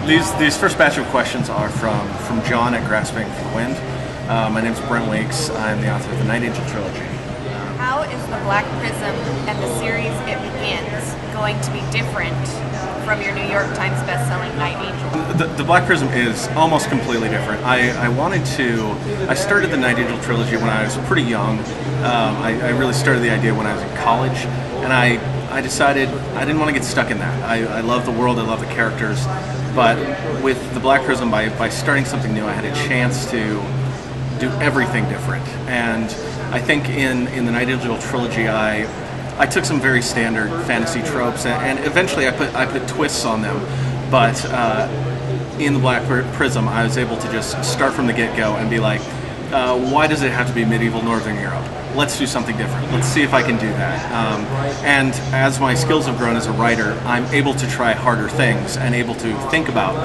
These first batch of questions are from John at Grasping for the Wind. My name's Brent. I'm the author of the Night Angel trilogy. How is the Black Prism and the series It Begins going to be different from your New York Times bestselling Night Angel? The Black Prism is almost completely different. I started the Night Angel trilogy when I was pretty young. I really started the idea when I was in college, and I decided I didn't want to get stuck in that. I love the world, I love the characters, but with the Black Prism, by starting something new, I had a chance to do everything different. And I think in the Night Angel trilogy, I took some very standard fantasy tropes, and eventually I put twists on them. But in the Black Prism, I was able to just start from the get-go and be like, why does it have to be medieval Northern Europe? Let's do something different. Let's see if I can do that. And as my skills have grown as a writer, I'm able to try harder things and able to think about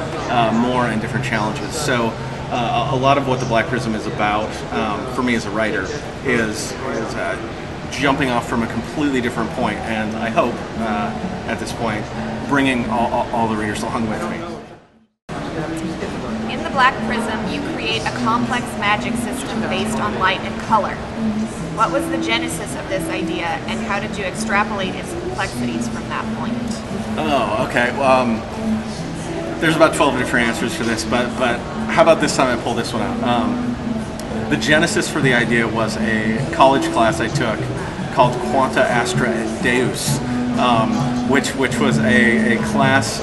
more and different challenges. So a lot of what the Black Prism is about for me as a writer is jumping off from a completely different point, and I hope at this point bringing all the readers along with me. In the Black Prism, you create a complex magic system based on light and color. What was the genesis of this idea, and how did you extrapolate its complexities from that point? Oh, okay. There's about 12 different answers for this, but how about this time I pull this one out? The genesis for the idea was a college class I took called Quanta Astra et Deus, which was a class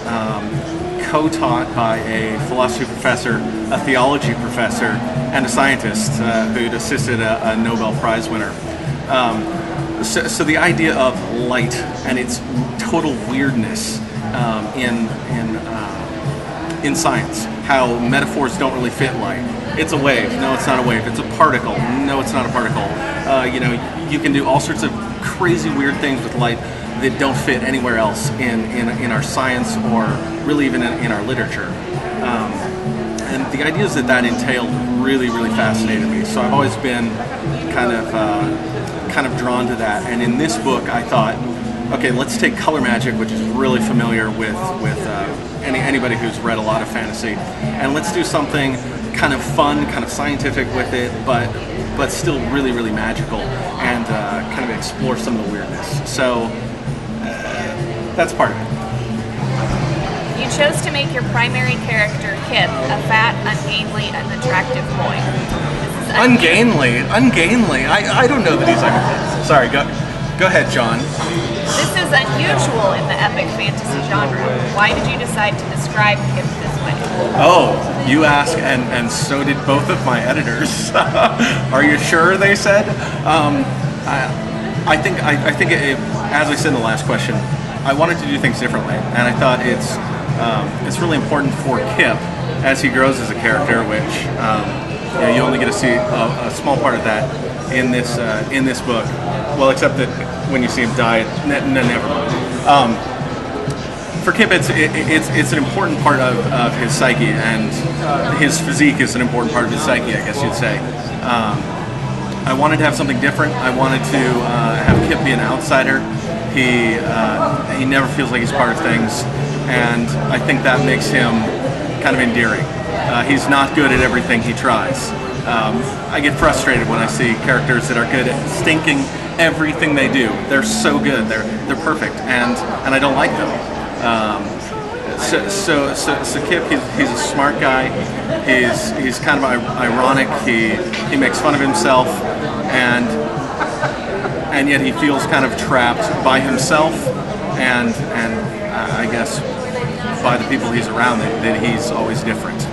co-taught by a philosophy professor, a theology professor, and a scientist who'd assisted a Nobel Prize winner. So the idea of light and its total weirdness in science, how metaphors don't really fit light. It's a wave. No, it's not a wave. It's a particle. No, it's not a particle. You can do all sorts of crazy, weird things with light that don't fit anywhere else in our science or really even in our literature. And the ideas that entailed really, really fascinated me. So I've always been kind of drawn to that. And in this book, I thought, okay, let's take color magic, which is really familiar with anybody who's read a lot of fantasy, and let's do something kind of fun, kind of scientific with it, but still really, really magical, and kind of explore some of the weirdness. So that's part of it. You chose to make your primary character, Kip, a fat, ungainly, unattractive boy. Ungainly? I don't know that he's ungainly. Sorry, go ahead, John. This is unusual in the epic fantasy genre. Why did you decide to describe Kip this way? Oh, you ask, and so did both of my editors. Are you sure, they said? I think as I said in the last question, I wanted to do things differently, and I thought it's really important for Kip as he grows as a character, which you only get to see a small part of that in this book. Well, except that when you see him die, never mind. For Kip, it's an important part of his psyche, and his physique is an important part of his psyche, I guess you'd say. I wanted to have something different. I wanted to have Kip be an outsider. He never feels like he's part of things, and I think that makes him kind of endearing. He's not good at everything he tries. I get frustrated when I see characters that are good at stinking everything they do. They're so good. They're perfect, and I don't like them. So Kip, he's a smart guy. He's kind of ironic. He makes fun of himself, and yet he feels kind of trapped by himself, and I guess by the people he's around that he's always different.